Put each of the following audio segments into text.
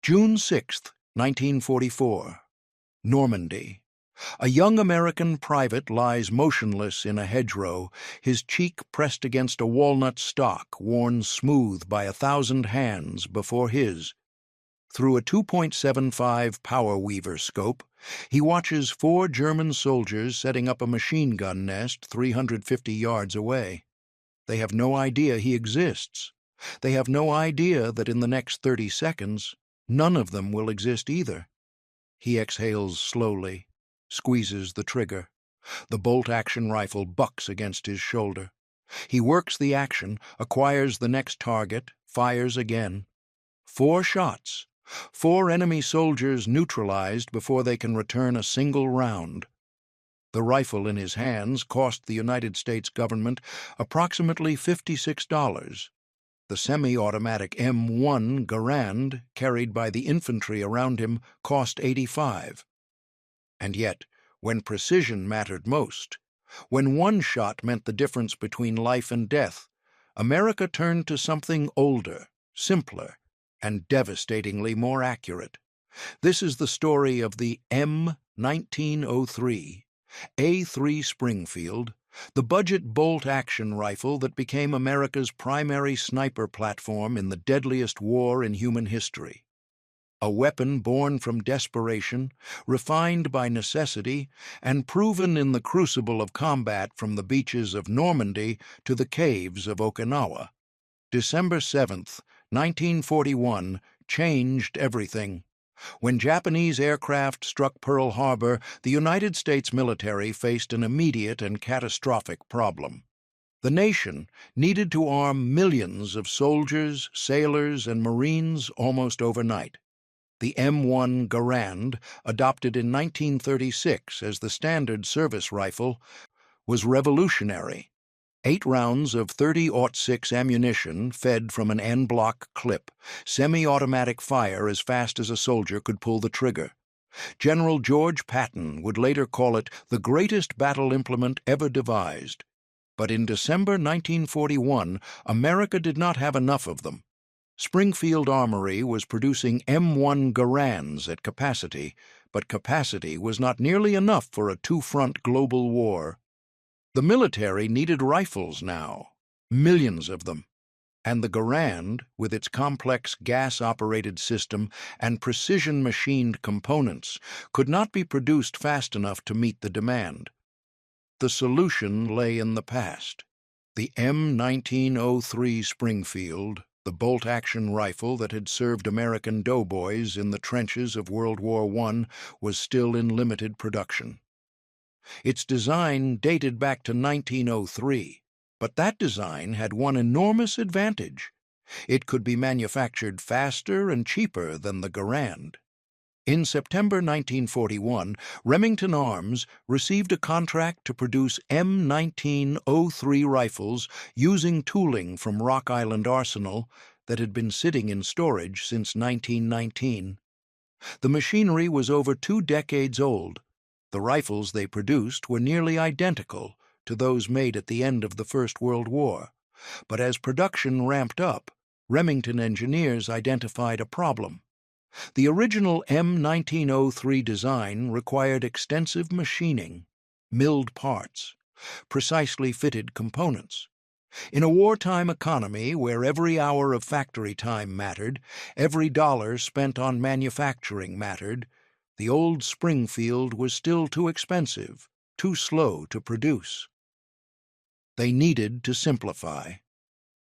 June 6, 1944. Normandy. A young American private lies motionless in a hedgerow, his cheek pressed against a walnut stock worn smooth by 1,000 hands before his. Through a 2.75 power weaver scope, he watches 4 German soldiers setting up a machine gun nest 350 yards away. They have no idea he exists. They have no idea that in the next 30 seconds, none of them will exist either. He exhales slowly, squeezes the trigger. The bolt-action rifle bucks against his shoulder. He works the action, acquires the next target, fires again. 4 shots. 4 enemy soldiers neutralized before they can return a single round. The rifle in his hands cost the United States government approximately $56. The semi-automatic M1 Garand, carried by the infantry around him, cost $85. And yet, when precision mattered most, when one shot meant the difference between life and death, America turned to something older, simpler, and devastatingly more accurate. This is the story of the M1903A3 Springfield, the budget bolt-action rifle that became America's primary sniper platform in the deadliest war in human history. A weapon born from desperation, refined by necessity, and proven in the crucible of combat from the beaches of Normandy to the caves of Okinawa. December 7th, 1941, changed everything. When Japanese aircraft struck Pearl Harbor, the United States military faced an immediate and catastrophic problem. The nation needed to arm millions of soldiers, sailors, and Marines almost overnight. The M1 Garand, adopted in 1936 as the standard service rifle, was revolutionary. 8 rounds of .30-06 ammunition fed from an en-bloc clip, semi-automatic fire as fast as a soldier could pull the trigger. General George Patton would later call it the greatest battle implement ever devised. But in December 1941, America did not have enough of them. Springfield Armory was producing M1 Garands at capacity, but capacity was not nearly enough for a 2-front global war. The military needed rifles now, millions of them, and the Garand, with its complex gas-operated system and precision-machined components, could not be produced fast enough to meet the demand. The solution lay in the past. The M1903 Springfield, the bolt-action rifle that had served American doughboys in the trenches of World War I, was still in limited production. Its design dated back to 1903, but that design had one enormous advantage. It could be manufactured faster and cheaper than the Garand. In September 1941, Remington Arms received a contract to produce M1903 rifles using tooling from Rock Island Arsenal that had been sitting in storage since 1919. The machinery was over 2 decades old. The rifles they produced were nearly identical to those made at the end of the First World War, but as production ramped up, Remington engineers identified a problem. The original M1903 design required extensive machining, milled parts, precisely fitted components. In a wartime economy where every hour of factory time mattered, every dollar spent on manufacturing mattered, the old Springfield was still too expensive, too slow to produce. They needed to simplify.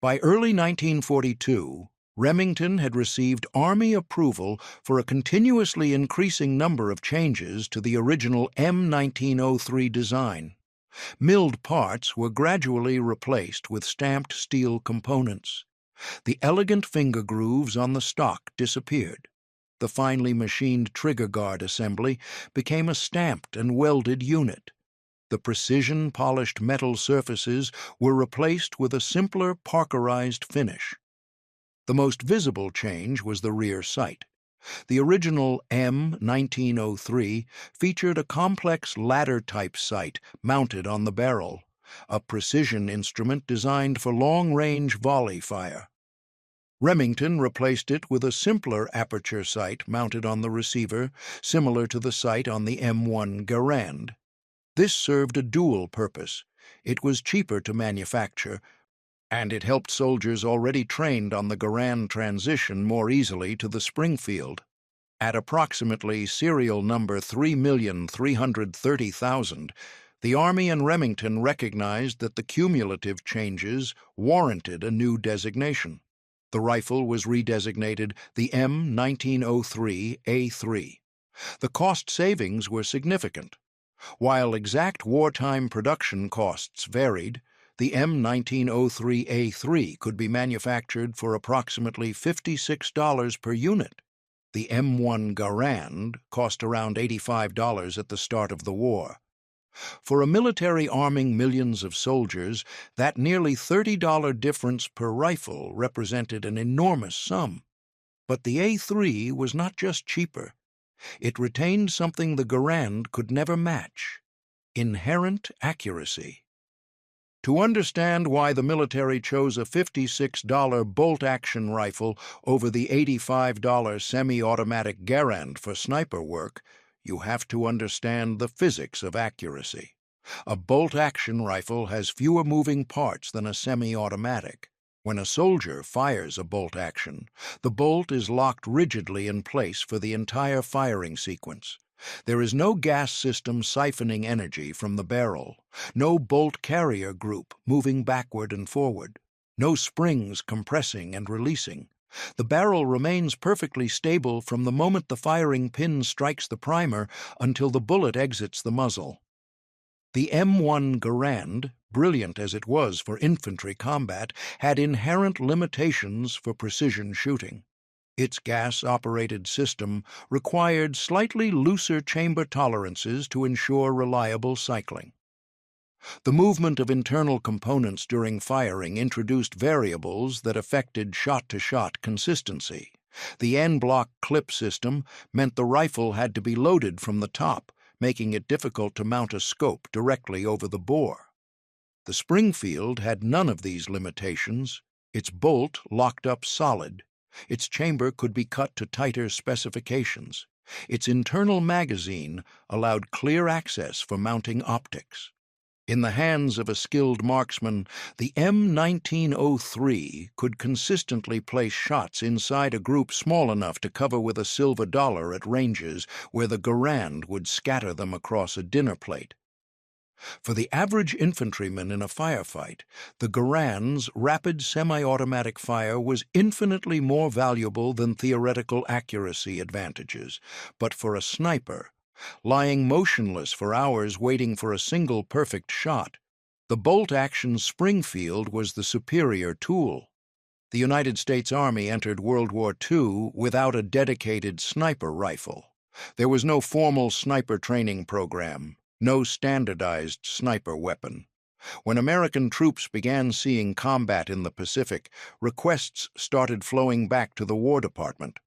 By early 1942, Remington had received Army approval for a continuously increasing number of changes to the original M1903 design. Milled parts were gradually replaced with stamped steel components. The elegant finger grooves on the stock disappeared. The finely machined trigger guard assembly became a stamped and welded unit. The precision-polished metal surfaces were replaced with a simpler Parkerized finish. The most visible change was the rear sight. The original M1903 featured a complex ladder-type sight mounted on the barrel, a precision instrument designed for long-range volley fire. Remington replaced it with a simpler aperture sight mounted on the receiver, similar to the sight on the M1 Garand. This served a dual purpose. It was cheaper to manufacture, and it helped soldiers already trained on the Garand transition more easily to the Springfield. At approximately serial number 3,330,000, the Army and Remington recognized that the cumulative changes warranted a new designation. The rifle was redesignated the M1903A3. The cost savings were significant. While exact wartime production costs varied, the M1903A3 could be manufactured for approximately $56 per unit. The M1 Garand cost around $85 at the start of the war. For a military arming millions of soldiers, that nearly $30 difference per rifle represented an enormous sum. But the A3 was not just cheaper. It retained something the Garand could never match: inherent accuracy. To understand why the military chose a $56 bolt-action rifle over the $85 semi-automatic Garand for sniper work, you have to understand the physics of accuracy. A bolt-action rifle has fewer moving parts than a semi-automatic. When a soldier fires a bolt-action, the bolt is locked rigidly in place for the entire firing sequence. There is no gas system siphoning energy from the barrel, no bolt carrier group moving backward and forward, no springs compressing and releasing. The barrel remains perfectly stable from the moment the firing pin strikes the primer until the bullet exits the muzzle. The M1 Garand, brilliant as it was for infantry combat, had inherent limitations for precision shooting. Its gas-operated system required slightly looser chamber tolerances to ensure reliable cycling. The movement of internal components during firing introduced variables that affected shot-to-shot consistency. The en-bloc clip system meant the rifle had to be loaded from the top, making it difficult to mount a scope directly over the bore. The Springfield had none of these limitations. Its bolt locked up solid. Its chamber could be cut to tighter specifications. Its internal magazine allowed clear access for mounting optics. In the hands of a skilled marksman, the M1903 could consistently place shots inside a group small enough to cover with a silver dollar at ranges where the Garand would scatter them across a dinner plate. For the average infantryman in a firefight, the Garand's rapid semi-automatic fire was infinitely more valuable than theoretical accuracy advantages. But for a sniper, lying motionless for hours waiting for a single perfect shot, the bolt-action Springfield was the superior tool. The United States Army entered World War II without a dedicated sniper rifle. There was no formal sniper training program. No standardized sniper weapon. When American troops began seeing combat in the Pacific, requests started flowing back to the War Department.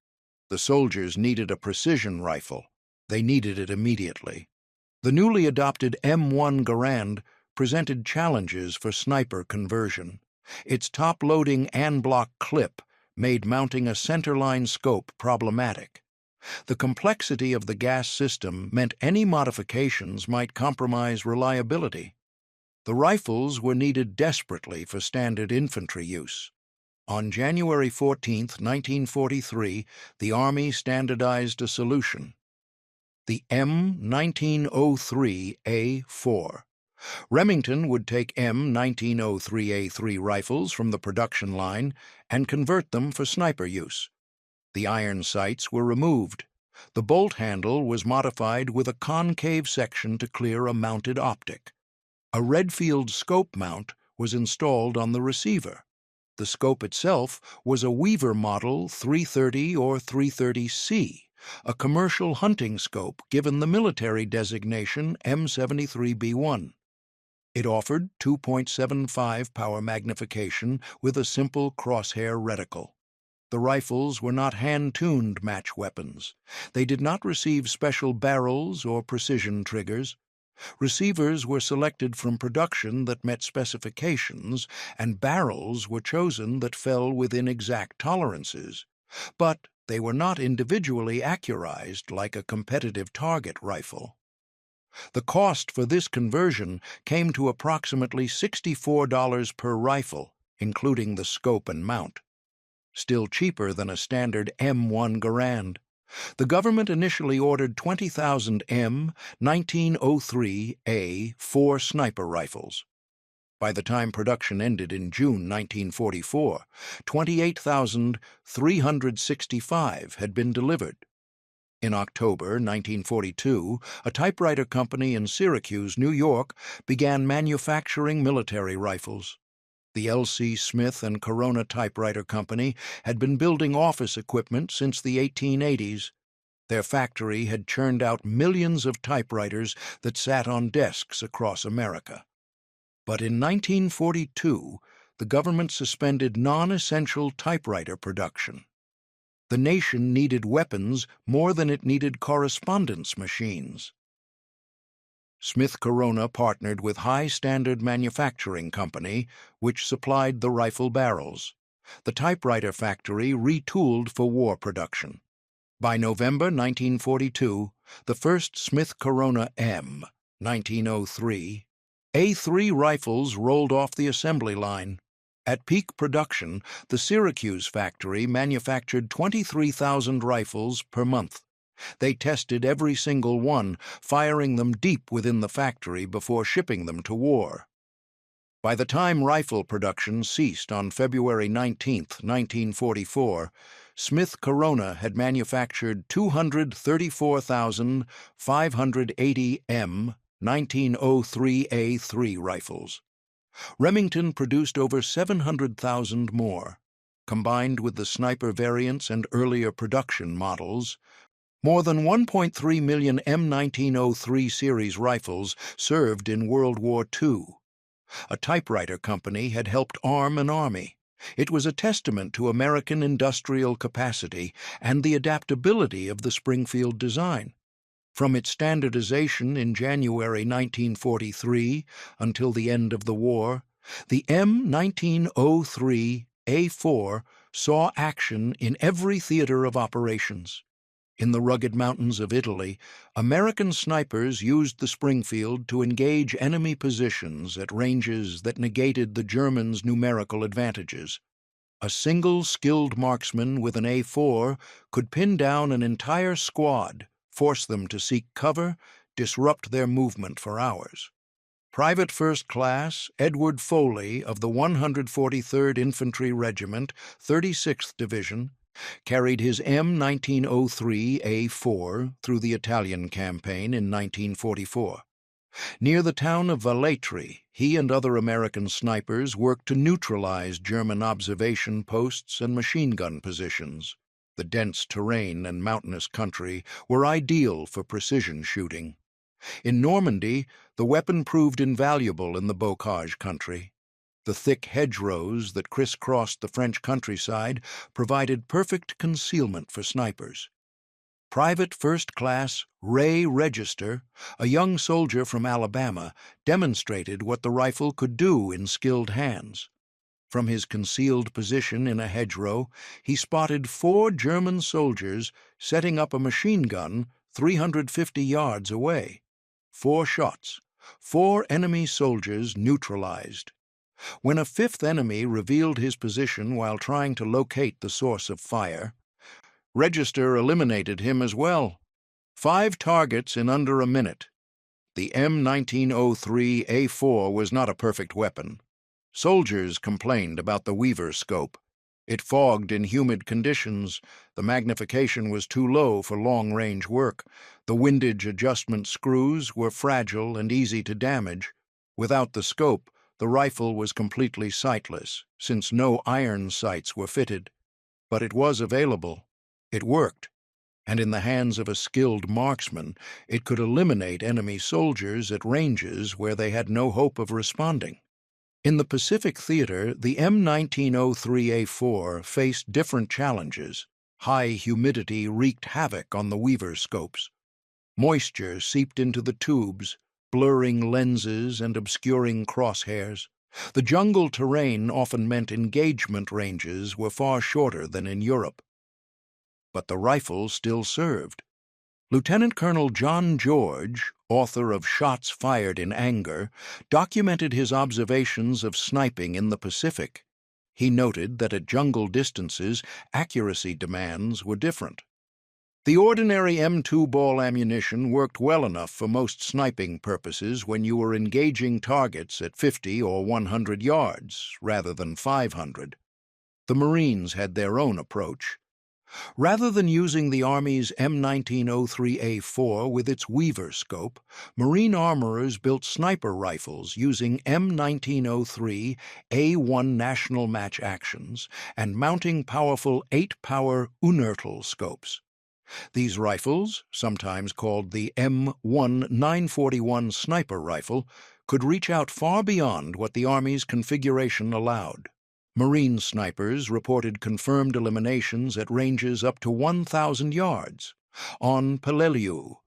The soldiers needed a precision rifle. They needed it immediately. The newly adopted M1 Garand presented challenges for sniper conversion. Its top-loading en-bloc clip made mounting a centerline scope problematic. The complexity of the gas system meant any modifications might compromise reliability. The rifles were needed desperately for standard infantry use. On January 14, 1943, the Army standardized a solution: the M1903A4. Remington would take M1903A3 rifles from the production line and convert them for sniper use. The iron sights were removed. The bolt handle was modified with a concave section to clear a mounted optic. A Redfield scope mount was installed on the receiver. The scope itself was a Weaver Model 330 or 330C, a commercial hunting scope given the military designation M73B1. It offered 2.75 power magnification with a simple crosshair reticle. The rifles were not hand-tuned match weapons. They did not receive special barrels or precision triggers. Receivers were selected from production that met specifications, and barrels were chosen that fell within exact tolerances. But they were not individually accurized like a competitive target rifle. The cost for this conversion came to approximately $64 per rifle, including the scope and mount. Still cheaper than a standard M1 Garand. The government initially ordered 20,000 M1903A4 sniper rifles. By the time production ended in June 1944, 28,365 had been delivered. In October 1942, a typewriter company in Syracuse, New York, began manufacturing military rifles. The L.C. Smith and Corona Typewriter Company had been building office equipment since the 1880s. Their factory had churned out millions of typewriters that sat on desks across America. But in 1942, the government suspended non-essential typewriter production. The nation needed weapons more than it needed correspondence machines. Smith Corona partnered with High Standard Manufacturing Company, which supplied the rifle barrels. The typewriter factory retooled for war production. By November 1942, the first Smith Corona M1903A3 rifles rolled off the assembly line. At peak production, the Syracuse factory manufactured 23,000 rifles per month. They tested every single one, firing them deep within the factory before shipping them to war. By the time rifle production ceased on February 19, 1944, Smith Corona had manufactured 234,580 M1903A3 rifles. Remington produced over 700,000 more. Combined with the sniper variants and earlier production models, more than 1.3 million M1903 series rifles served in World War II. A typewriter company had helped arm an army. It was a testament to American industrial capacity and the adaptability of the Springfield design. From its standardization in January 1943 until the end of the war, the M1903A4 saw action in every theater of operations. In the rugged mountains of Italy, American snipers used the Springfield to engage enemy positions at ranges that negated the Germans' numerical advantages. A single skilled marksman with an A4 could pin down an entire squad, force them to seek cover, disrupt their movement for hours. Private First Class Edward Foley of the 143rd Infantry Regiment, 36th Division, carried his M1903A4 through the Italian campaign in 1944. Near the town of Velletri, he and other American snipers worked to neutralize German observation posts and machine gun positions. The dense terrain and mountainous country were ideal for precision shooting. In Normandy, the weapon proved invaluable in the bocage country. The thick hedgerows that crisscrossed the French countryside provided perfect concealment for snipers. Private First Class Ray Register, a young soldier from Alabama, demonstrated what the rifle could do in skilled hands. From his concealed position in a hedgerow, he spotted 4 German soldiers setting up a machine gun 350 yards away. 4 shots, 4 enemy soldiers neutralized. When a 5th enemy revealed his position while trying to locate the source of fire, Register eliminated him as well. 5 targets in under a minute. The M1903A4 was not a perfect weapon. Soldiers complained about the Weaver scope. It fogged in humid conditions. The magnification was too low for long-range work. The windage adjustment screws were fragile and easy to damage. Without the scope, the rifle was completely sightless, since no iron sights were fitted. But it was available. It worked. And in the hands of a skilled marksman, it could eliminate enemy soldiers at ranges where they had no hope of responding. In the Pacific Theater, the M1903A4 faced different challenges. High humidity wreaked havoc on the Weaver scopes. Moisture seeped into the tubes, blurring lenses and obscuring crosshairs. The jungle terrain often meant engagement ranges were far shorter than in Europe. But the rifle still served. Lieutenant Colonel John George, author of Shots Fired in Anger, documented his observations of sniping in the Pacific. He noted that at jungle distances, accuracy demands were different. The ordinary M2 ball ammunition worked well enough for most sniping purposes when you were engaging targets at 50 or 100 yards, rather than 500. The Marines had their own approach. Rather than using the Army's M1903A4 with its Weaver scope, Marine armorers built sniper rifles using M1903A1 national match actions and mounting powerful 8-power Unertl scopes. These rifles, sometimes called the M1 941 sniper rifle, could reach out far beyond what the Army's configuration allowed. Marine snipers reported confirmed eliminations at ranges up to 1,000 yards. On Peleliu,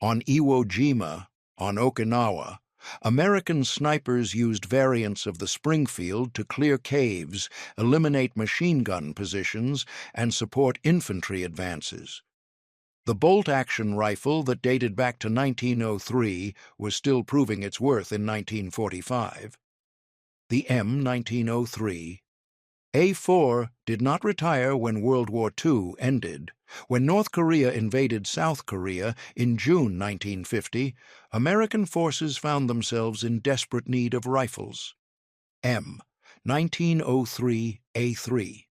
on Iwo Jima, on Okinawa, American snipers used variants of the Springfield to clear caves, eliminate machine gun positions, and support infantry advances. The bolt-action rifle that dated back to 1903 was still proving its worth in 1945. The M1903 A4 did not retire when World War II ended. When North Korea invaded South Korea in June 1950, American forces found themselves in desperate need of rifles. M1903A3.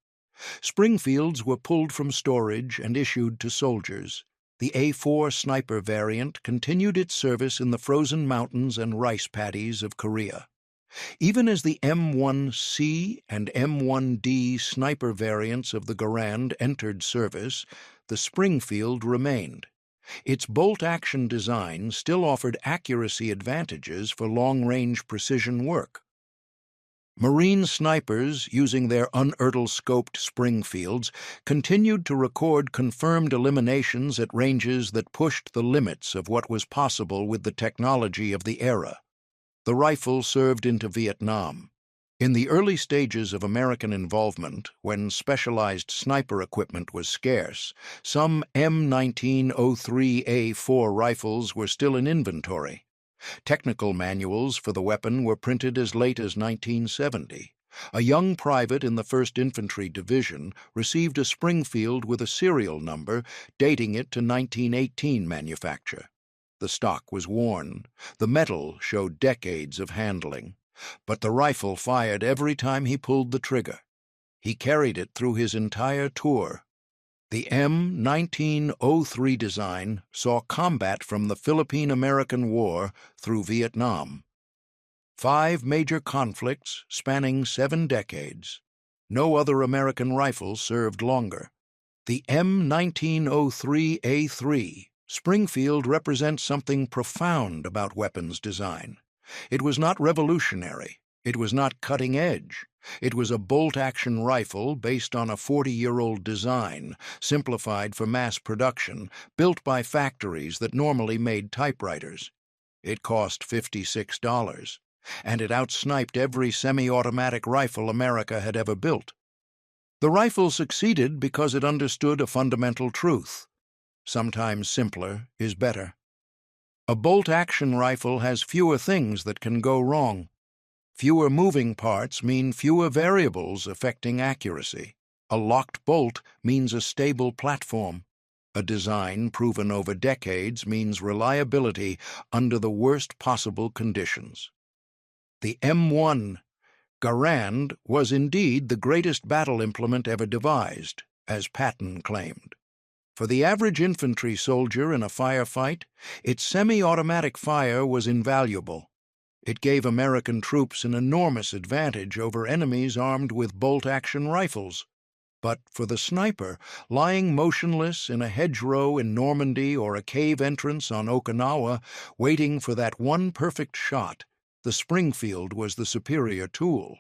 Springfields were pulled from storage and issued to soldiers. The A4 sniper variant continued its service in the frozen mountains and rice paddies of Korea. Even as the M1C and M1D sniper variants of the Garand entered service, the Springfield remained. Its bolt-action design still offered accuracy advantages for long-range precision work. Marine snipers, using their unertl-scoped Springfields, continued to record confirmed eliminations at ranges that pushed the limits of what was possible with the technology of the era. The rifle served into Vietnam. In the early stages of American involvement, when specialized sniper equipment was scarce, some M1903A4 rifles were still in inventory. Technical manuals for the weapon were printed as late as 1970. A young private in the 1st Infantry Division received a Springfield with a serial number dating it to 1918 manufacture. The stock was worn. The metal showed decades of handling. But the rifle fired every time he pulled the trigger. He carried it through his entire tour. The M1903 design saw combat from the Philippine-American War through Vietnam. 5 major conflicts spanning 7 decades. No other American rifle served longer. The M1903A3 Springfield represents something profound about weapons design. It was not revolutionary. It was not cutting edge. It was a bolt-action rifle based on a 40-year-old design, simplified for mass production, built by factories that normally made typewriters. It cost $56, and it outsniped every semi-automatic rifle America had ever built. The rifle succeeded because it understood a fundamental truth. Sometimes simpler is better. A bolt-action rifle has fewer things that can go wrong. Fewer moving parts mean fewer variables affecting accuracy. A locked bolt means a stable platform. A design proven over decades means reliability under the worst possible conditions. The M1 Garand was indeed the greatest battle implement ever devised, as Patton claimed. For the average infantry soldier in a firefight, its semi-automatic fire was invaluable. It gave American troops an enormous advantage over enemies armed with bolt-action rifles. But for the sniper, lying motionless in a hedgerow in Normandy or a cave entrance on Okinawa, waiting for that one perfect shot, the Springfield was the superior tool.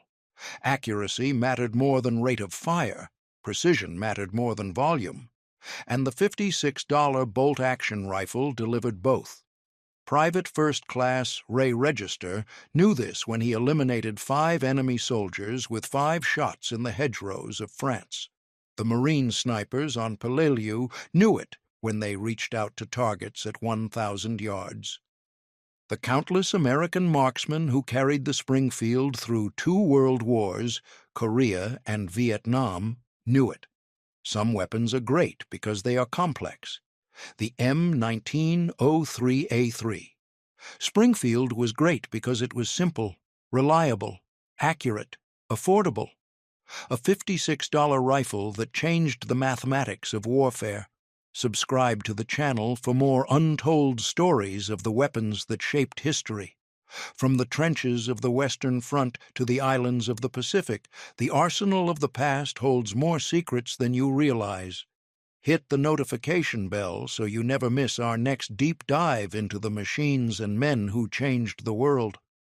Accuracy mattered more than rate of fire. Precision mattered more than volume. And the $56 bolt-action rifle delivered both. Private First Class Ray Register knew this when he eliminated 5 enemy soldiers with 5 shots in the hedgerows of France. The Marine snipers on Peleliu knew it when they reached out to targets at 1,000 yards. The countless American marksmen who carried the Springfield through 2 world wars, Korea and Vietnam, knew it. Some weapons are great because they are complex. The M1903A3. Springfield was great because it was reliable, accurate, affordable. A $56 rifle that changed the mathematics of warfare. Subscribe to the channel for more untold stories of the weapons that shaped history. From the trenches of the Western Front to the islands of the Pacific, the arsenal of the past holds more secrets than you realize. Hit the notification bell so you never miss our next deep dive into the machines and men who changed the world.